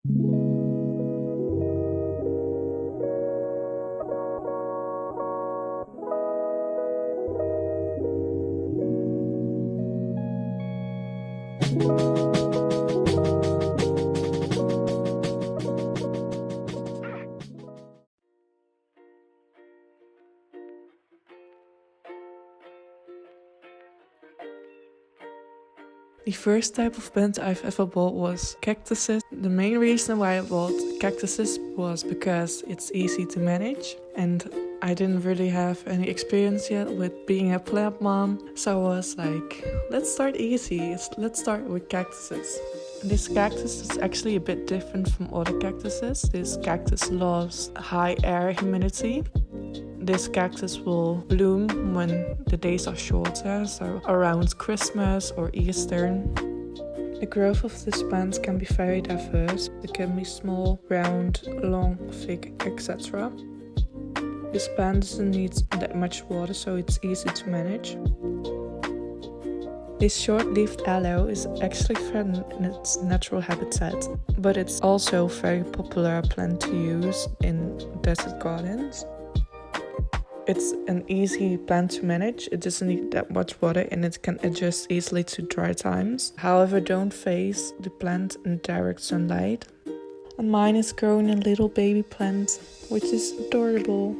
The first type of plant I've ever bought was cactuses. The main reason why I bought cactuses was because it's easy to manage, and I didn't really have any experience yet with being a plant mom. So I was like, let's start easy. Let's start with cactuses. This cactus is actually a bit different from other cactuses. This cactus loves high air humidity. This cactus will bloom when the days are shorter, so around Christmas or Easter. The growth of this plant can be very diverse. It can be small, round, long, thick, etc. This plant doesn't need that much water, so it's easy to manage. This short-leaved aloe is actually found in its natural habitat, but it's also a very popular plant to use in desert gardens. It's an easy plant to manage. It doesn't need that much water and it can adjust easily to dry times. However, don't face the plant in direct sunlight. And mine is growing a little baby plant, which is adorable.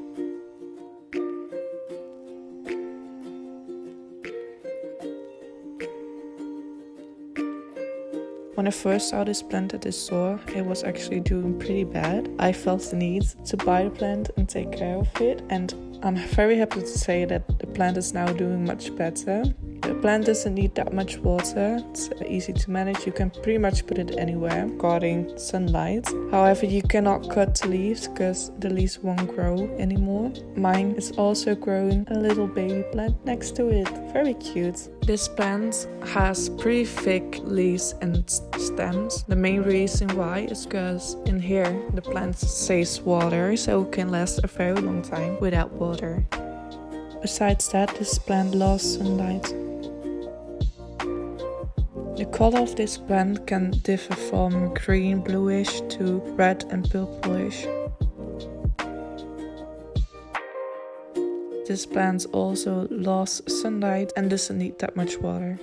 When I first saw this plant at the store, it was actually doing pretty bad. I felt the need to buy the plant and take care of it, and I'm very happy to say that the plant is now doing much better. The plant doesn't need that much water, it's easy to manage, you can pretty much put it anywhere regarding sunlight. However, you cannot cut the leaves because the leaves won't grow anymore. Mine is also growing a little baby plant next to it, very cute. This plant has pretty thick leaves and stems. The main reason why is because in here the plant saves water, so it can last a very long time without water. Besides that, this plant loves sunlight. The color of this plant can differ from green, bluish to red and purplish. This plant also loves sunlight and doesn't need that much water.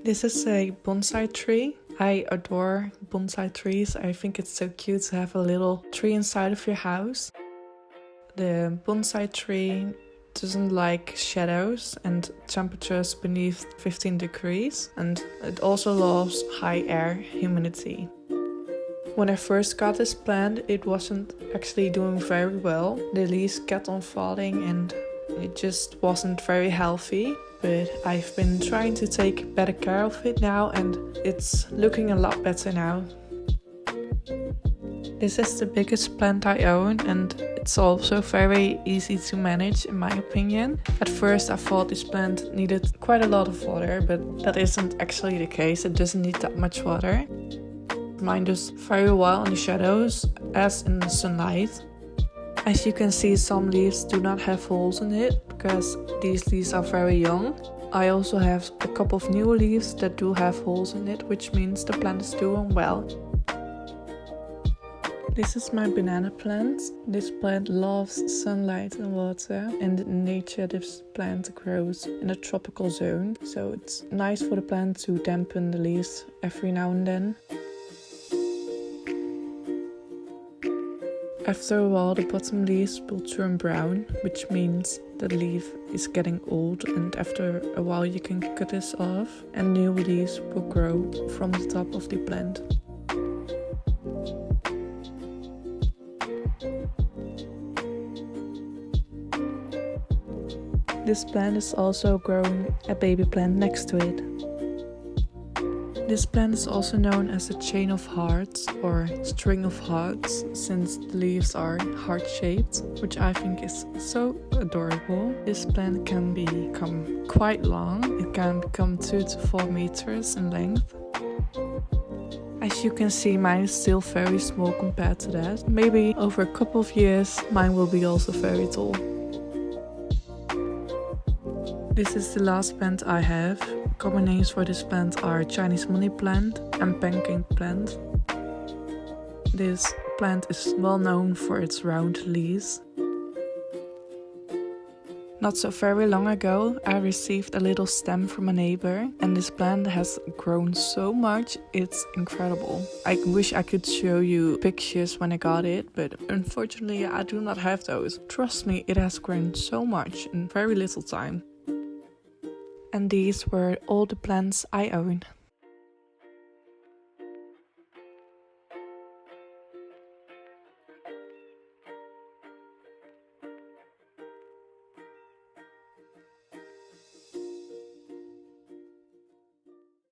This is a bonsai tree. I adore bonsai trees. I think it's so cute to have a little tree inside of your house. The bonsai tree doesn't like shadows and temperatures beneath 15 degrees, and it also loves high air humidity. When I first got this plant, it wasn't actually doing very well. The leaves kept on falling and it just wasn't very healthy. But I've been trying to take better care of it now and it's looking a lot better now. This is the biggest plant I own and it's also very easy to manage in my opinion. At first I thought this plant needed quite a lot of water, but that isn't actually the case. It doesn't need that much water. Mine does very well in the shadows as in the sunlight. As you can see, some leaves do not have holes in it because these leaves are very young. I also have a couple of new leaves that do have holes in it, which means the plant is doing well. This is my banana plant. This plant loves sunlight and water, and in nature this plant grows in a tropical zone, so it's nice for the plant to dampen the leaves every now and then. After a while, the bottom leaves will turn brown, which means the leaf is getting old, and after a while you can cut this off and new leaves will grow from the top of the plant. This plant is also growing a baby plant next to it. This plant is also known as a chain of hearts or string of hearts, since the leaves are heart-shaped, which I think is so adorable. This plant can become quite long. It can become 2 to 4 meters in length. As you can see, mine is still very small compared to that. Maybe over a couple of years, mine will be also very tall. This is the last plant I have. Common names for this plant are Chinese money plant and pancake plant. This plant is well known for its round leaves. Not so very long ago, I received a little stem from a neighbor, and this plant has grown so much, it's incredible. I wish I could show you pictures when I got it, but unfortunately I do not have those. Trust me, it has grown so much in very little time. And these were all the plants I own.